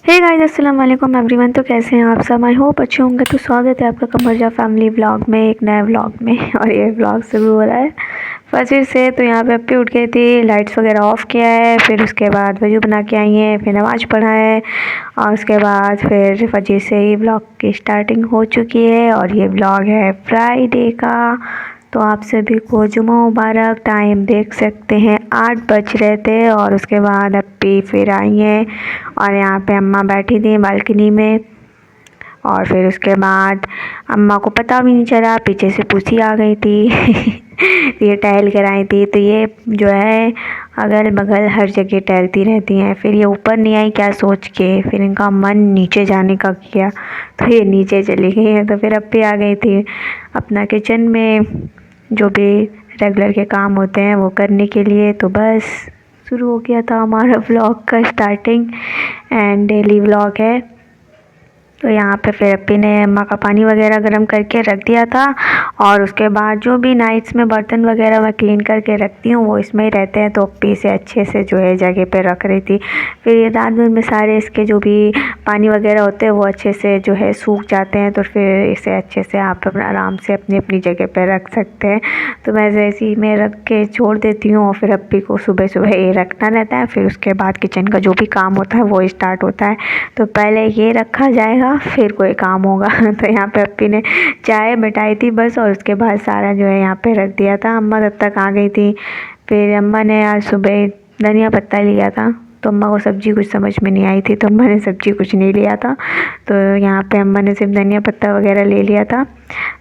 Hey guys, अस्सलाम वालेकुम everyone. तो कैसे हैं आप सब? आई होप अच्छे होंगे। तो स्वागत है आपका कमरजा फैमिली व्लॉग में, एक नए व्लॉग में। और ये व्लॉग शुरू हो रहा है फजर से। तो यहाँ पे अप्पी उठ गई थी, लाइट्स वगैरह ऑफ़ किया है, फिर उसके बाद वज़ू बना के आई हैं, फिर नमाज़ पढ़ा है और उसके बाद फिर फजर से ही व्लॉग की स्टार्टिंग हो चुकी है। और ये व्लॉग है फ्राइडे का। तो आप सभी को जुमा मुबारक। टाइम देख सकते हैं 8 बज रहे थे और उसके बाद अप्पी फिर आई हैं और यहाँ पे अम्मा बैठी थी बालकनी में। और फिर उसके बाद अम्मा को पता भी नहीं चला, पीछे से पूछी आ गई थी। ये टहल कर आई थी। तो ये जो है अगल बगल हर जगह टहलती रहती हैं। फिर ये ऊपर नहीं आई क्या सोच के, फिर इनका मन नीचे जाने का किया तो ये नीचे चली गई हैं। तो फिर अप्पी आ गई थी अपना किचन में जो भी रेगुलर के काम होते हैं वो करने के लिए। तो बस शुरू हो गया था हमारा व्लॉग का स्टार्टिंग एंड डेली व्लॉग है। तो यहाँ पे फिर अप्पी ने अम्मा का पानी वगैरह गर्म करके रख दिया था और उसके बाद जो भी नाइट्स में बर्तन वगैरह मैं क्लीन करके रखती हूँ वो इसमें ही रहते हैं। तो अप्पी से अच्छे से जो है जगह पे रख रही थी। फिर ये रात भर में सारे इसके जो भी पानी वगैरह होते हैं वो अच्छे से जो है सूख जाते हैं। तो फिर इसे अच्छे से आप आराम से अपनी अपनी जगह पर रख सकते हैं। तो मैं ऐसे ही में रख के छोड़ देती हूँ और फिर अप्पी को सुबह सुबह ये रखना रहता है। फिर उसके बाद किचन का जो भी काम होता है वो स्टार्ट होता है। तो पहले ये रखा जाएगा फिर कोई काम होगा। तो यहाँ पे अप्पी ने चाय बिठाई थी बस और उसके बाद सारा जो है यहाँ पे रख दिया था। अम्मा तब तक आ गई थी। फिर अम्मा ने आज सुबह धनिया पत्ता लिया था तो अम्मा को सब्ज़ी कुछ समझ में नहीं आई थी तो अम्मा ने सब्ज़ी कुछ नहीं लिया था। तो यहाँ पे अम्मा ने सिर्फ धनिया पत्ता वगैरह ले लिया था।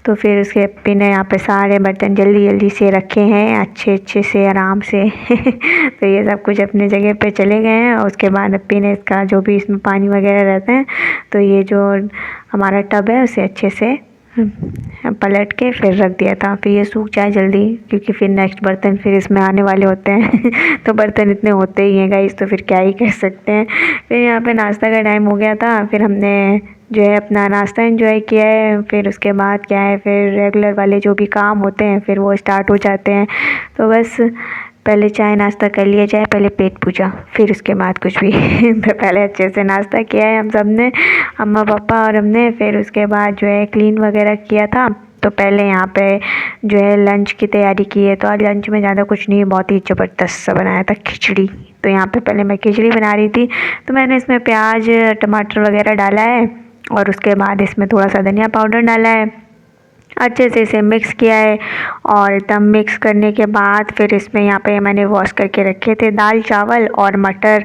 तो फिर उसके अप्पी ने यहाँ पे सारे बर्तन जल्दी जल्दी से रखे हैं अच्छे से आराम से। तो ये सब कुछ अपने जगह पे चले गए हैं। और उसके बाद अप्पी ने इसका जो भी इसमें पानी वगैरह रहते हैं तो ये जो हमारा टब है उसे अच्छे से पलट के फिर रख दिया था। फिर ये सूख जाए जल्दी क्योंकि फिर नेक्स्ट बर्तन फिर इसमें आने वाले होते हैं। तो बर्तन इतने होते ही हैं गाइस, तो फिर क्या ही कर सकते हैं। फिर यहाँ पे नाश्ता का टाइम हो गया था। फिर हमने जो है अपना नाश्ता एंजॉय किया है। फिर उसके बाद क्या है फिर रेगुलर वाले जो भी काम होते हैं फिर वो स्टार्ट हो जाते हैं। तो बस पहले चाय नाश्ता कर लिया जाए, पहले पेट पूजा फिर उसके बाद कुछ भी। तो पहले अच्छे से नाश्ता किया है हम सब ने, अम्मा पापा और हमने। फिर उसके बाद जो है क्लीन वगैरह किया था। तो पहले यहाँ पे जो है लंच की तैयारी की है। तो आज लंच में ज़्यादा कुछ नहीं, बहुत ही ज़बरदस्त सा बनाया था खिचड़ी। तो यहाँ पे पहले मैं खिचड़ी बना रही थी तो मैंने इसमें प्याज टमाटर वगैरह डाला है और उसके बाद इसमें थोड़ा सा धनिया पाउडर डाला है, अच्छे से इसे मिक्स किया है। और एकदम मिक्स करने के बाद फिर इसमें यहाँ पे मैंने वॉश करके रखे थे दाल चावल और मटर।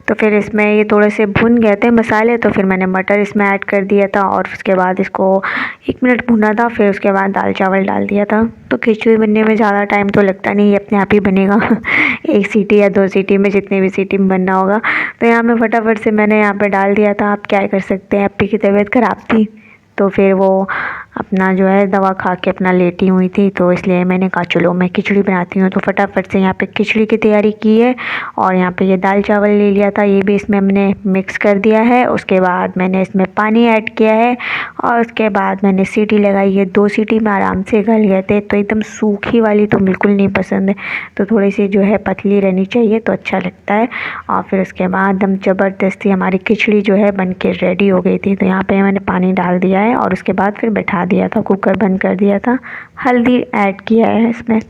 तो फिर इसमें ये थोड़े से भुन गए थे मसाले तो फिर मैंने मटर इसमें ऐड कर दिया था और उसके बाद इसको 1 मिनट भुना था। फिर उसके बाद दाल चावल डाल दिया था। तो खिचड़ी बनने में ज़्यादा टाइम तो लगता नहीं, ये अपने आप ही बनेगा। 1 सीटी या 2 सीटी में, जितनी भी सीटी में बनना होगा। तो यहाँ पे फटाफट से मैंने यहाँ पर डाल दिया था। आप क्या कर सकते हैं, अप्पी की तबीयत ख़राब थी तो फिर वो अपना जो है दवा खा के अपना लेटी हुई थी। तो इसलिए मैंने कहा चलो मैं खिचड़ी बनाती हूँ। तो फटाफट से यहाँ पे खिचड़ी की तैयारी की है। और यहाँ पे ये दाल चावल ले लिया था, ये भी इसमें हमने मिक्स कर दिया है। उसके बाद मैंने इसमें पानी ऐड किया है और उसके बाद मैंने सीटी लगाई है। 2 सीटी में आराम से गल गए थे। तो एकदम सूखी वाली तो बिल्कुल नहीं पसंद है, तो थोड़ी सी जो है पतली रहनी चाहिए तो अच्छा लगता है। और फिर उसके बाद एकदम ज़बरदस्ती हमारी खिचड़ी जो है बन के रेडी हो गई थी। तो यहाँ पर मैंने पानी डाल दिया है और उसके बाद फिर बैठा दिया था, कुकर बंद कर दिया था, हल्दी ऐड किया है इसमें।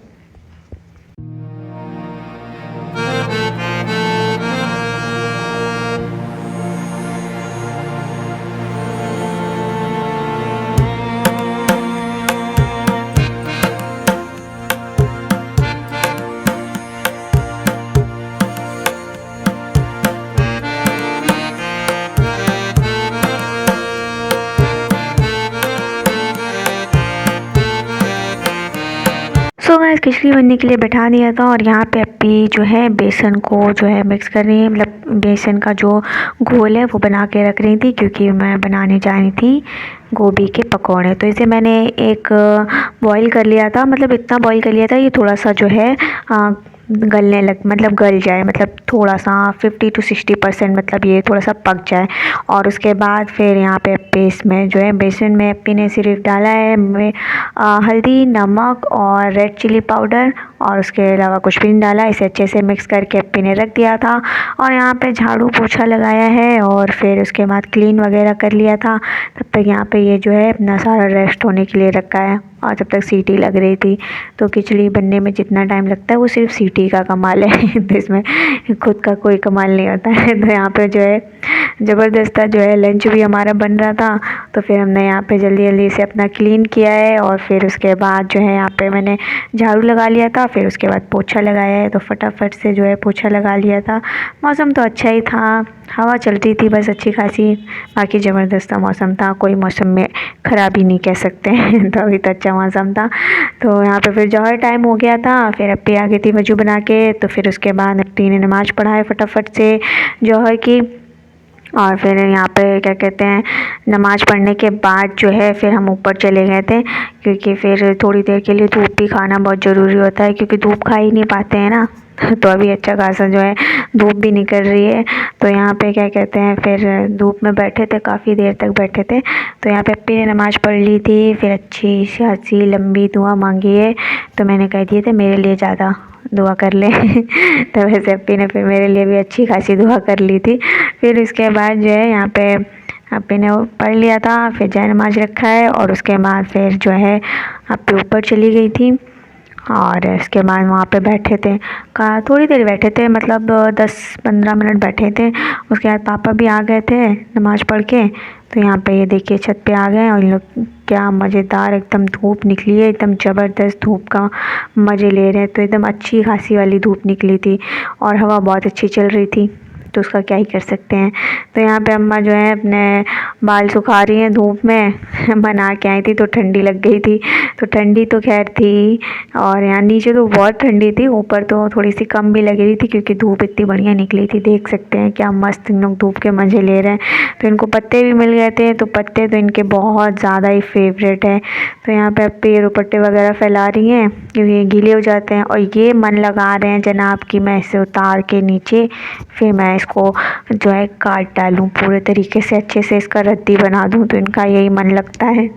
सो मैं खिचड़ी बनने के लिए बैठा दिया था और यहाँ पे अप्पी जो है बेसन को जो है मिक्स कर रही है, मतलब बेसन का जो घोल है वो बना के रख रही थी क्योंकि मैं बनाने जा रही थी गोभी के पकौड़े। तो इसे मैंने एक बॉईल कर लिया था, मतलब इतना बॉईल कर लिया था ये थोड़ा सा जो है गलने लग, मतलब गल जाए, मतलब थोड़ा सा 50 to 60% मतलब ये थोड़ा सा पक जाए। और उसके बाद फिर यहाँ पे पेस्ट में जो है बेसन में अप्पी ने सिर्फ डाला है हल्दी, नमक और रेड चिली पाउडर और उसके अलावा कुछ भी नहीं डाला। इसे अच्छे से मिक्स करके अप्पी ने रख दिया था और यहाँ पे झाड़ू पोछा लगाया है और फिर उसके बाद क्लीन वगैरह कर लिया था। तब तक यहाँ पे ये जो है अपना सारा रेस्ट होने के लिए रखा है और जब तक सीटी लग रही थी। तो खिचड़ी बनने में जितना टाइम लगता है वो सिर्फ सीटी का कमाल है तो इसमें खुद का कोई कमाल नहीं होता है। तो यहाँ पे जो है ज़बरदस्त जो है लंच भी हमारा बन रहा था। तो फिर हमने यहाँ पे जल्दी जल्दी से अपना क्लीन किया है और फिर उसके बाद जो है यहाँ पे मैंने झाड़ू लगा लिया था। फिर उसके बाद पोछा लगाया है तो फटाफट से जो है पोछा लगा लिया था। मौसम तो अच्छा ही था, हवा चल रही थी बस अच्छी खासी, बाकी ज़बरदस्त मौसम था, कोई मौसम में ख़राबी नहीं कह सकते हैं तो अभी तो अच्छा मौसम था। तो यहाँ पे फिर जौहर टाइम हो गया था, फिर अप्पी आ गई थी वजू बना के। तो फिर उसके बाद अप्पी ने नमाज़ पढ़ाई फटाफट से जौहर की और फिर यहाँ पे क्या कहते हैं नमाज़ पढ़ने के बाद जो है फिर हम ऊपर चले गए थे, क्योंकि फिर थोड़ी देर के लिए धूप भी खाना बहुत ज़रूरी होता है, क्योंकि धूप खा ही नहीं पाते हैं ना तो अभी अच्छा खासा जो है धूप भी निकल रही है। तो यहाँ पे क्या कहते हैं फिर धूप में बैठे थे, काफ़ी देर तक बैठे थे। तो यहाँ पे अप्पी ने नमाज़ पढ़ ली थी, फिर अच्छी खासी लंबी दुआ मांगी है। तो मैंने कह दिए थे मेरे लिए ज़्यादा दुआ कर ले तो वैसे अप्पी ने फिर मेरे लिए भी अच्छी खासी दुआ कर ली थी। फिर उसके बाद जो है यहाँ पे अप्पी ने पढ़ लिया था, फिर जय नमाज़ रखा है और उसके बाद फिर जो है अप्पी ऊपर चली गई थी और उसके बाद वहाँ पे बैठे थे। थोड़ी देर बैठे थे, मतलब 10-15 मिनट बैठे थे। उसके बाद पापा भी आ गए थे नमाज़ पढ़ के। तो यहाँ पे ये देखिए छत पे आ गए और इन लोग क्या मज़ेदार एकदम धूप निकली है, एकदम ज़बरदस्त धूप का मज़े ले रहे हैं। तो एकदम अच्छी खासी वाली धूप निकली थी और हवा बहुत अच्छी चल रही थी, तो उसका क्या ही कर सकते हैं। तो यहाँ पे अम्मा जो है अपने बाल सुखा रही हैं धूप में बना के आई थी तो ठंडी लग गई थी। तो ठंडी तो खैर थी और यहाँ नीचे तो बहुत ठंडी थी, ऊपर तो थोड़ी सी कम भी लग रही थी क्योंकि धूप इतनी बढ़िया निकली थी। देख सकते हैं क्या मस्त इन लोग धूप के मज़े ले रहे हैं। तो इनको पत्ते भी मिल गए थे, तो पत्ते तो इनके बहुत ज़्यादा ही फेवरेट है। तो यहाँ पे पेड़ दुपट्टे वगैरह फैला रही हैं क्योंकि ये गीले हो जाते हैं और ये मन लगा रहे हैं जनाब कि मैं इसे उतार के नीचे फिर मैं इसको जो है काट डालूं पूरे तरीके से, अच्छे से इसका रद्दी बना दूं। तो इनका यही मन लगता है।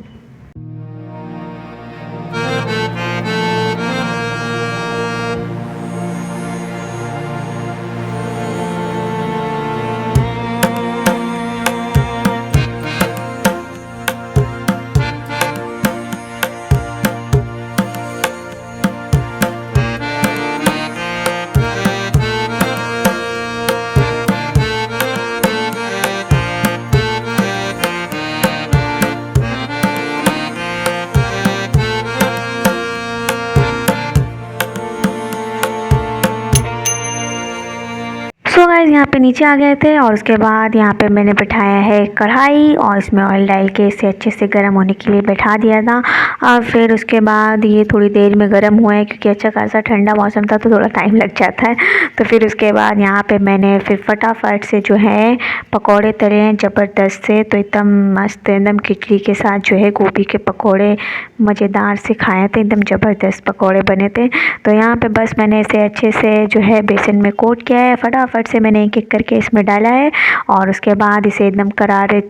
सो गाइस यहाँ पे नीचे आ गए थे और उसके बाद यहाँ पे मैंने बिठाया है कढ़ाई और इसमें ऑयल डाल के इसे अच्छे से गर्म होने के लिए बैठा दिया था। और फिर उसके बाद ये थोड़ी देर में गर्म हुआ है क्योंकि अच्छा खासा ठंडा मौसम था तो थोड़ा टाइम लग जाता है। तो फिर उसके बाद यहाँ पे मैंने फिर फटाफट से जो है पकौड़े तले हैं ज़बरदस्त से। तो एकदम मस्त एकदम खिचड़ी के साथ जो है गोभी के पकौड़े मज़ेदार से खाए थे, एकदम ज़बरदस्त पकौड़े बने थे। तो यहाँ पे बस मैंने इसे अच्छे से जो है बेसन में कोट किया है, फटाफट से मैंने एक एक करके इसमें डाला है और उसके बाद इसे एकदम करारे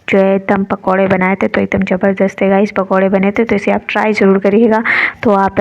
जो है एकदम पकौड़े बनाए थे। तो एकदम ज़बरदस्त है गाइस पकौड़े बने थे। तो इसे आप ट्राई ज़रूर करिएगा। तो आप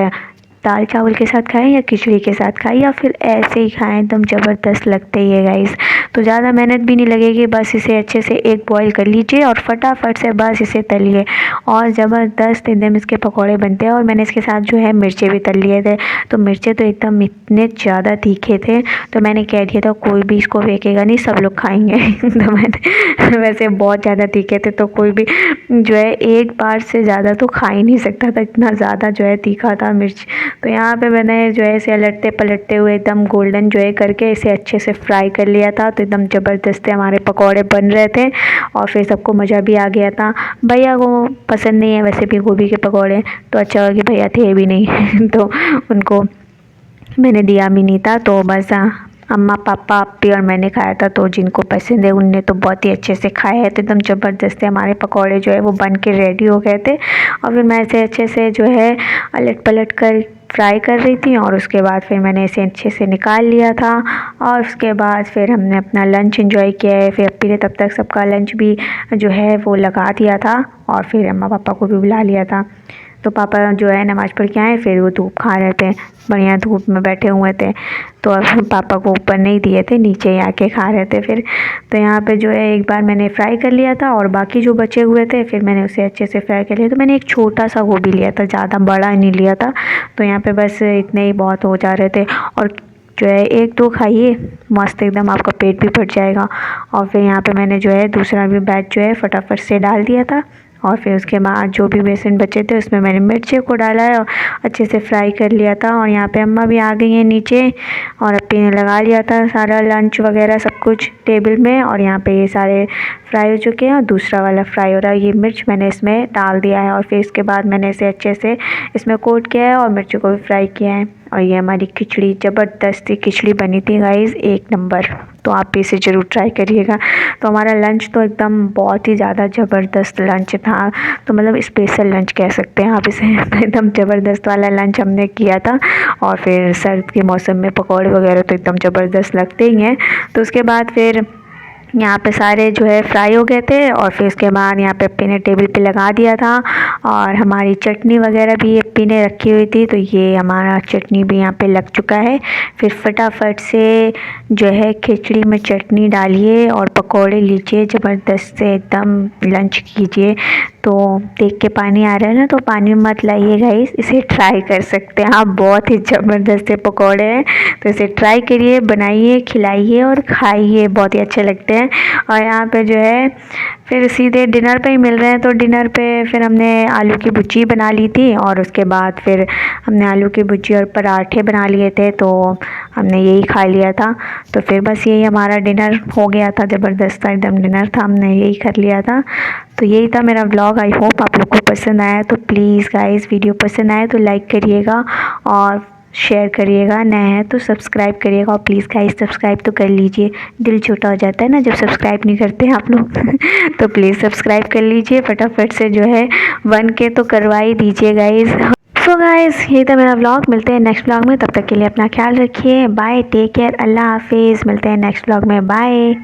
दाल चावल के साथ खाएं या खिचड़ी के साथ खाएं या फिर ऐसे ही खाएं, एकदम ज़बरदस्त लगते ही है गाइस। तो ज़्यादा मेहनत भी नहीं लगेगी, बस इसे अच्छे से एक बॉईल कर लीजिए और फटाफट से बस इसे तलिए और ज़बरदस्त एकदम इसके पकौड़े बनते हैं। और मैंने इसके साथ जो है मिर्चे भी तल लिए थे। तो मिर्चे तो एकदम इतने ज़्यादा तीखे थे तो मैंने कह दिया था कोई भी इसको फेंकेगा नहीं, सब लोग खाएंगे तो मैंने वैसे बहुत ज़्यादा तीखे थे तो कोई भी जो है एक बार से ज़्यादा तो खा ही नहीं सकता था, इतना ज़्यादा जो है तीखा था मिर्च। तो यहाँ पे मैंने जो है इसे अलटते पलटते हुए एकदम गोल्डन जो है करके इसे अच्छे से फ्राई कर लिया था। तो एकदम ज़बरदस्त हमारे पकौड़े बन रहे थे और फिर सबको मज़ा भी आ गया था। भैया को पसंद नहीं है वैसे भी गोभी के पकौड़े, तो अच्छा हुआ कि भैया थे भी नहीं तो उनको मैंने दिया भी नहीं था। तो बस अम्मा पापा अप्पी और मैंने खाया था। तो जिनको पसंद है उनने तो बहुत ही अच्छे से खाए हैं। तो एकदम ज़बरदस्त हमारे पकौड़े जो है वो बन के रेडी हो गए थे और फिर मैं इसे अच्छे से जो है अलट पलट कर फ्राई कर रही थी और उसके बाद फिर मैंने इसे अच्छे से निकाल लिया था और उसके बाद फिर हमने अपना लंच एंजॉय किया है। फिर अप्पी ने तब तक सबका लंच भी जो है वो लगा दिया था और फिर अम्मा पापा को भी बुला लिया था। तो पापा जो है नमाज़ पढ़ के आए, फिर वो धूप खा रहे थे, बढ़िया धूप में बैठे हुए थे। तो अब पापा को ऊपर नहीं दिए थे, नीचे ही आके खा रहे थे फिर। तो यहाँ पे जो है एक बार मैंने फ्राई कर लिया था और बाकी जो बचे हुए थे फिर मैंने उसे अच्छे से फ्राई कर लिया। तो मैंने एक छोटा सा गोभी लिया था, ज़्यादा बड़ा नहीं लिया था। तो यहाँ पे बस इतने ही बहुत हो जा रहे थे। और जो है 1-2 खाइए, मस्त एकदम आपका पेट भी भर जाएगा। और फिर यहाँ पे मैंने जो है दूसरा भी बैच जो है फटाफट से डाल दिया था। और फिर उसके बाद जो भी बेसन बचे थे उसमें मैंने मिर्ची को डाला है और अच्छे से फ्राई कर लिया था। और यहाँ पे अम्मा भी आ गई हैं नीचे, और अप्पी ने लगा लिया था सारा लंच वगैरह सब कुछ टेबल में। और यहाँ पे ये सारे फ्राई हो चुके हैं और दूसरा वाला फ्राई हो रहा है। ये मिर्च मैंने इसमें डाल दिया है और फिर इसके बाद मैंने इसे अच्छे से इसमें कोट किया है और मिर्ची को भी फ्राई किया है। और ये हमारी खिचड़ी, ज़बरदस्ती खिचड़ी बनी थी गाइस, 1 नंबर। तो आप भी इसे ज़रूर ट्राई करिएगा। तो हमारा लंच तो एकदम बहुत ही ज़्यादा ज़बरदस्त लंच था, तो मतलब स्पेशल लंच कह सकते हैं आप इसे। एकदम ज़बरदस्त वाला लंच हमने किया था। और फिर सर्द के मौसम में पकौड़े वगैरह तो एकदम ज़बरदस्त लगते ही हैं। तो उसके बाद फिर यहाँ पे सारे जो है फ्राई हो गए थे। और फिर उसके बाद यहाँ पे अप्पी ने टेबल पे लगा दिया था। और हमारी चटनी वगैरह भी अप्पी ने रखी हुई थी, तो ये हमारा चटनी भी यहाँ पे लग चुका है। फिर फटाफट से जो है खिचड़ी में चटनी डालिए और पकोड़े लीजिए, ज़बरदस्त से एकदम लंच कीजिए। तो देख के पानी आ रहा है ना, तो पानी मत लाइए गाइस, इसे ट्राई कर सकते हैं आप, बहुत ही ज़बरदस्त से पकोड़े हैं। तो इसे ट्राई करिए, बनाइए, खिलाइए और खाइए, बहुत ही अच्छे लगते हैं। और यहाँ पे जो है फिर सीधे डिनर पे ही मिल रहे हैं। तो डिनर पे फिर हमने आलू की भुर्जी बना ली थी और उसके बाद फिर हमने आलू की भुर्जी और पराठे बना लिए थे, तो हमने यही खा लिया था। तो फिर बस यही हमारा डिनर हो गया था, ज़बरदस्त एकदम डिनर था, हमने यही कर लिया था। तो यही था मेरा व्लॉग। आई होप आप लोग को पसंद आया। तो प्लीज़ गाइस, वीडियो पसंद आए तो लाइक करिएगा और शेयर करिएगा, नए हैं तो सब्सक्राइब करिएगा। और प्लीज़ गाइस सब्सक्राइब तो कर लीजिए, दिल छोटा हो जाता है ना जब सब्सक्राइब नहीं करते हैं आप लोग। तो प्लीज़ सब्सक्राइब कर लीजिए फटाफट से, जो है 1K तो करवा ही दीजिए गाइस। सो गाइस, यही था मेरा व्लॉग। मिलते हैं नेक्स्ट व्लॉग में, तब तक के लिए अपना ख्याल रखिए। बाय, टेक केयर, अल्लाह हाफिज़। मिलते हैं नेक्स्ट व्लॉग में, बाय।